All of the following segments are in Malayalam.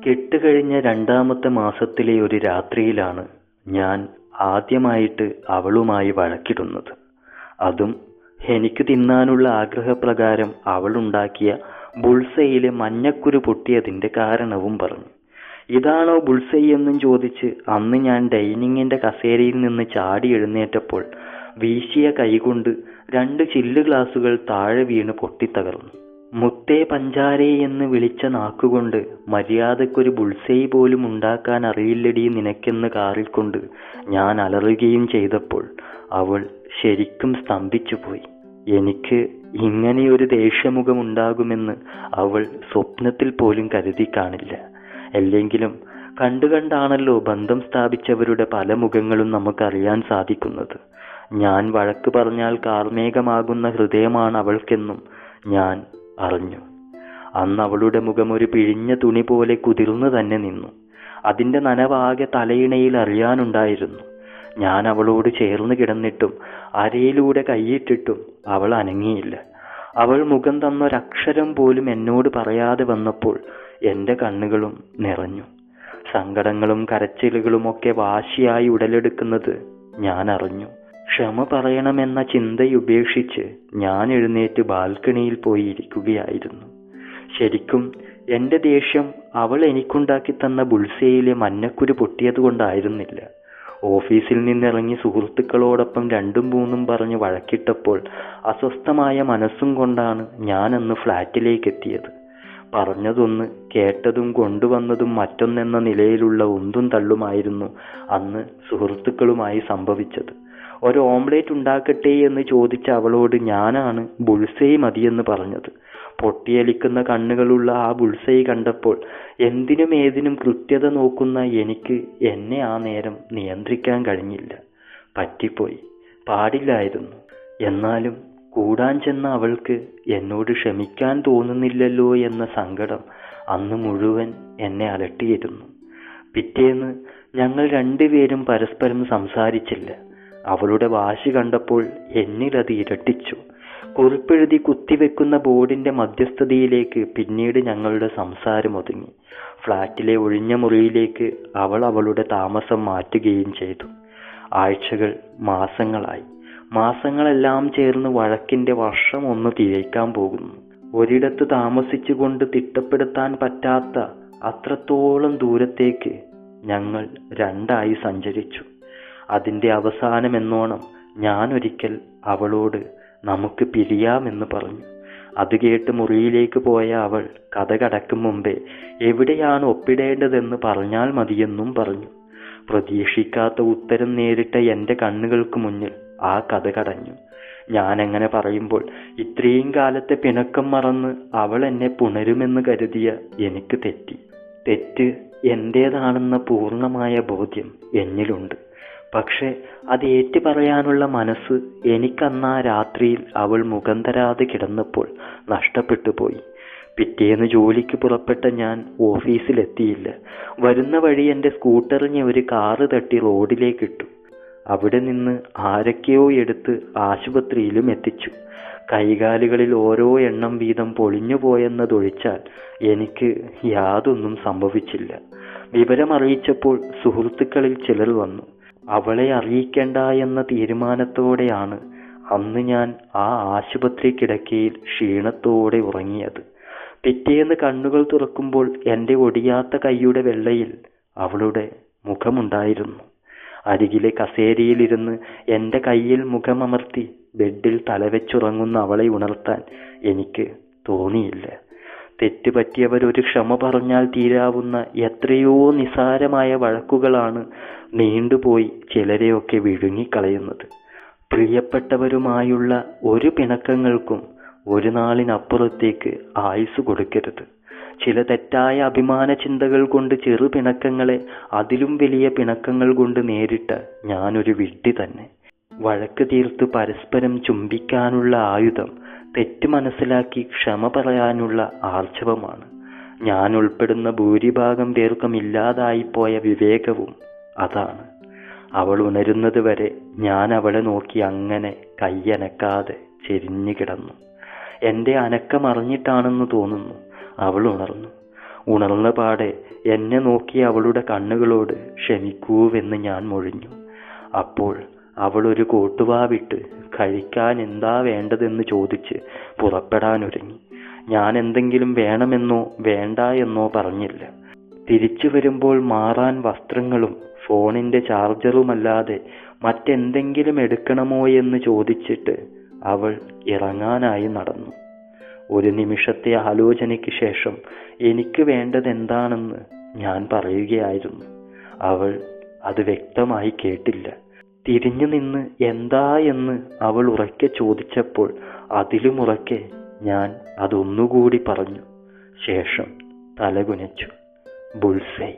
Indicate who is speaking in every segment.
Speaker 1: കെട്ടുകഴിഞ്ഞ രണ്ടാമത്തെ മാസത്തിലെ ഒരു രാത്രിയിലാണ് ഞാൻ ആദ്യമായിട്ട് അവളുമായി വഴക്കിടുന്നത്. അതും എനിക്ക് തിന്നാനുള്ള ആഗ്രഹപ്രകാരം അവളുണ്ടാക്കിയ ബുൾസയിലെ മഞ്ഞക്കുരു പൊട്ടിയതിന്റെ കാരണവും പറഞ്ഞു. ഇതാണോ ബുൾസൈ എന്നും ചോദിച്ച് അന്ന് ഞാൻ ഡൈനിങ്ങിന്റെ കസേരയിൽ നിന്ന് ചാടി എഴുന്നേറ്റപ്പോൾ വീശിയ കൈകൊണ്ട് 2 ചില്ല് ഗ്ലാസുകൾ താഴെ വീണ് പൊട്ടിത്തകർന്നു. മുത്തേ പഞ്ചാരേ എന്ന് വിളിച്ച നാക്കുകൊണ്ട് മര്യാദക്കൊരു ബുൾസൈ പോലും ഉണ്ടാക്കാൻ അറിയില്ലടി നിനക്കെന്ന് കാറിക്കൊണ്ട് ഞാൻ അലറുകയും ചെയ്തപ്പോൾ അവൾ ശരിക്കും സ്തംഭിച്ചുപോയി. എനിക്ക് ഇങ്ങനെയൊരു ദേഷ്യമുഖമുണ്ടാകുമെന്ന് അവൾ സ്വപ്നത്തിൽ പോലും കരുതി കാണില്ല. അല്ലെങ്കിലും കണ്ടുകണ്ടാണല്ലോ ബന്ധം സ്ഥാപിച്ചവരുടെ പല മുഖങ്ങളും നമുക്കറിയാൻ സാധിക്കുന്നത്. ഞാൻ വഴക്ക് പറഞ്ഞാൽ കാർമേഘമാകുന്ന ഹൃദയമാണ് അവൾക്കെന്നും ഞാൻ അറിഞ്ഞു. അന്ന് അവളുടെ മുഖം ഒരു പിഴിഞ്ഞ തുണി പോലെ കുതിർന്നു തന്നെ നിന്നു. അതിന്റെ നനവാകെ തലയിണയിൽ അറിയാനുണ്ടായിരുന്നു. ഞാൻ അവളോട് ചേർന്ന് കിടന്നിട്ടും അരയിലൂടെ കൈയിട്ടിട്ടും അവൾ അനങ്ങിയില്ല. അവൾ മുഖം തന്നൊരക്ഷരം പോലും എന്നോട് പറയാതെ വന്നപ്പോൾ എൻ്റെ കണ്ണുകളും നിറഞ്ഞു. സങ്കടങ്ങളും കരച്ചിലുകളും ഒക്കെ വാശിയായി ഉടലെടുക്കുന്നത് ഞാൻ അറിഞ്ഞു. ക്ഷമ പറയണമെന്ന ചിന്തയുപേക്ഷിച്ച് ഞാൻ എഴുന്നേറ്റ് ബാൽക്കണിയിൽ പോയി ഇരിക്കുകയായിരുന്നു. ശരിക്കും എൻ്റെ ദേഷ്യം അവൾ എനിക്കുണ്ടാക്കി തന്ന ബുൾസയിലെ മഞ്ഞക്കുരു പൊട്ടിയതുകൊണ്ടായിരുന്നില്ല. ഓഫീസിൽ നിന്നിറങ്ങി സുഹൃത്തുക്കളോടൊപ്പം 2ഉം 3ഉം പറഞ്ഞ് വഴക്കിട്ടപ്പോൾ അസ്വസ്ഥമായ മനസ്സും കൊണ്ടാണ് ഞാൻ അന്ന് ഫ്ലാറ്റിലേക്ക് എത്തിയത്. പറഞ്ഞതൊന്ന്, കേട്ടതും കൊണ്ടുവന്നതും മറ്റൊന്നെന്ന നിലയിലുള്ള ഉന്തും തള്ളുമായിരുന്നു അന്ന് സുഹൃത്തുക്കളുമായി സംഭവിച്ചത്. ഒരു ഓംലേറ്റ് ഉണ്ടാക്കട്ടെ എന്ന് ചോദിച്ച അവളോട് ഞാനാണ് ബുൾസൈ മതിയെന്ന് പറഞ്ഞത്. പൊട്ടിയലിക്കുന്ന കണ്ണുകളുള്ള ആ ബുൾസൈ കണ്ടപ്പോൾ എന്തിനും ഏതിനും കൃത്യത നോക്കുന്ന എനിക്ക് എന്നെ ആ നേരം നിയന്ത്രിക്കാൻ കഴിഞ്ഞില്ല. പറ്റിപ്പോയി, പാടില്ലായിരുന്നു. എന്നാലും കൂടാൻ ചെന്ന അവൾക്ക് എന്നോട് ക്ഷമിക്കാൻ തോന്നുന്നില്ലല്ലോ എന്ന സങ്കടം അന്ന് മുഴുവൻ എന്നെ അലട്ടിയിരുന്നു. പിറ്റേന്ന് ഞങ്ങൾ 2 പേരും പരസ്പരം സംസാരിച്ചില്ല. അവളുടെ വാശി കണ്ടപ്പോൾ എന്നിലത് ഇരട്ടിച്ചു. കുറിപ്പെഴുതി കുത്തിവെക്കുന്ന ബോർഡിന്റെ മധ്യസ്ഥതയിലേക്ക് പിന്നീട് ഞങ്ങളുടെ സംസാരം ഒതുങ്ങി. ഫ്ലാറ്റിലെ ഒഴിഞ്ഞ മുറിയിലേക്ക് അവൾ അവളുടെ താമസം മാറ്റുകയും ചെയ്തു. ആഴ്ചകൾ മാസങ്ങളായി. മാസങ്ങളെല്ലാം ചേർന്ന് വഴക്കിന്റെ വർഷം ഒന്ന് തികയ്ക്കാൻ പോകുന്നു. ഒരിടത്ത് താമസിച്ചുകൊണ്ട് തിട്ടപ്പെടുത്താൻ പറ്റാത്ത അത്രത്തോളം ദൂരത്തേക്ക് ഞങ്ങൾ 2ആയി സഞ്ചരിച്ചു. അതിന്റെ അവസാനമെന്നോണം ഞാൻ ഒരിക്കൽ അവളോട് നമുക്ക് പിരിയാമെന്ന് പറഞ്ഞു. അത് കേട്ട് മുറിയിലേക്ക് പോയ അവൾ കഥ കടക്കും മുമ്പേ എവിടെയാണ് ഒപ്പിടേണ്ടതെന്ന് പറഞ്ഞാൽ മതിയെന്നും പറഞ്ഞു. പ്രതീക്ഷിക്കാത്ത ഉത്തരം നേരിട്ട എൻ്റെ കണ്ണുകൾക്ക് മുന്നിൽ ആ കഥ കടഞ്ഞു. ഞാനങ്ങനെ പറയുമ്പോൾ ഇത്രയും കാലത്തെ പിണക്കം മറന്ന് അവൾ എന്നെ പുണരുമെന്ന് കരുതിയ എനിക്ക് തെറ്റ് എന്റേതാണെന്ന പൂർണ്ണമായ ബോധ്യം എന്നിലുണ്ട്. പക്ഷെ അത് ഏറ്റു പറയാനുള്ള മനസ്സ് എനിക്കന്നാ രാത്രിയിൽ അവൾ മുഖം തരാതെ കിടന്നപ്പോൾ നഷ്ടപ്പെട്ടു പോയി. പിറ്റേന്ന് ജോലിക്ക് പുറപ്പെട്ട ഞാൻ ഓഫീസിലെത്തിയില്ല. വരുന്ന വഴി എൻ്റെ സ്കൂട്ടറിനെ ഒരു കാറ് തട്ടി റോഡിലേക്കിട്ടു. അവിടെ നിന്ന് ആരൊക്കെയോ എടുത്ത് ആശുപത്രിയിലും എത്തിച്ചു. കൈകാലുകളിൽ ഓരോ എണ്ണം വീതം പൊളിഞ്ഞു പോയെന്നതൊഴിച്ചാൽ എനിക്ക് യാതൊന്നും സംഭവിച്ചില്ല. വിവരമറിയിച്ചപ്പോൾ സുഹൃത്തുക്കളിൽ ചിലർ വന്നു. അവളെ അറിയിക്കേണ്ട എന്ന തീരുമാനത്തോടെയാണ് അന്ന് ഞാൻ ആ ആശുപത്രി കിടക്കയിൽ ക്ഷീണത്തോടെ ഉറങ്ങിയത്. പിറ്റേന്ന് കണ്ണുകൾ തുറക്കുമ്പോൾ എൻ്റെ ഒടിയാത്ത കൈയുടെ വെള്ളയിൽ അവളുടെ മുഖമുണ്ടായിരുന്നു. അരികിലെ കസേരയിലിരുന്ന് എൻ്റെ കയ്യിൽ മുഖമമർത്തി ബെഡിൽ തലവെച്ചുറങ്ങുന്ന അവളെ ഉണർത്താൻ എനിക്ക് തോന്നിയില്ല. തെറ്റുപറ്റിയവരൊരു ക്ഷമ പറഞ്ഞാൽ തീരാവുന്ന എത്രയോ നിസാരമായ വഴക്കുകളാണ് നീണ്ടുപോയി ചിലരെയൊക്കെ വിഴുങ്ങിക്കളയുന്നത്. പ്രിയപ്പെട്ടവരുമായുള്ള ഒരു പിണക്കങ്ങൾക്കും ഒരു നാളിനപ്പുറത്തേക്ക് ആയുസ് കൊടുക്കരുത്. ചില തെറ്റായ അഭിമാന ചിന്തകൾ കൊണ്ട് ചെറു പിണക്കങ്ങളെ അതിലും വലിയ പിണക്കങ്ങൾ കൊണ്ട് നേരിട്ട ഞാനൊരു വിഡ്ഢി തന്നെ. വഴക്ക് തീർത്ത് പരസ്പരം ചുംബിക്കാനുള്ള ആയുധം തെറ്റ് മനസ്സിലാക്കി ക്ഷമ പറയാനുള്ള ആർജവമാണ്. ഞാൻ ഉൾപ്പെടുന്ന ഭൂരിഭാഗം പേർക്കും ഇല്ലാതായിപ്പോയ വിവേകവും അതാണ്. അവൾ ഉണരുന്നത് വരെ ഞാൻ അവളെ നോക്കി അങ്ങനെ കയ്യനക്കാതെ ചെരിഞ്ഞു കിടന്നു. എൻ്റെ അനക്കം അറിഞ്ഞിട്ടാണെന്ന് തോന്നുന്നു അവൾ ഉണർന്നു. ഉണർന്ന പാടെ എന്നെ നോക്കി അവളുടെ കണ്ണുകളോട് ക്ഷമിക്കൂവെന്ന് ഞാൻ മൊഴിഞ്ഞു. അപ്പോൾ അവൾ ഒരു കോട്ടുവാവിട്ട് കഴിക്കാൻ എന്താ വേണ്ടതെന്ന് ചോദിച്ച് പുറപ്പെടാനൊരുങ്ങി. ഞാൻ എന്തെങ്കിലും വേണമെന്നോ വേണ്ട എന്നോ പറഞ്ഞില്ല. തിരിച്ചു വരുമ്പോൾ മാറാൻ വസ്ത്രങ്ങളും ഫോണിന്റെ ചാർജറുമല്ലാതെ മറ്റെന്തെങ്കിലും എടുക്കണമോ എന്ന് ചോദിച്ചിട്ട് അവൾ ഇറങ്ങാനായി നടന്നു. ഒരു നിമിഷത്തെ ആലോചനയ്ക്ക് ശേഷം എനിക്ക് വേണ്ടതെന്താണെന്ന് ഞാൻ പറയുകയായിരുന്നു. അവൾ അത് വ്യക്തമായി കേട്ടില്ല. തിരിഞ്ഞു നിന്ന് എന്താ എന്ന് അവൾ ഉറക്കെ ചോദിച്ചപ്പോൾ അതിലും ഉറക്കെ ഞാൻ അതൊന്നുകൂടി പറഞ്ഞു. ശേഷം തലകുനിച്ചു. ബുൾസൈ.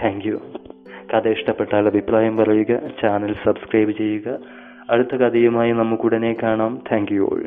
Speaker 1: Thank you. കഥ ഇഷ്ടപ്പെട്ടാൽ അഭിപ്രായം പറയുക, ചാനൽ സബ്സ്ക്രൈബ് ചെയ്യുക. അടുത്ത കഥയുമായി നമുക്ക് ഉടനെ കാണാം. Thank you all.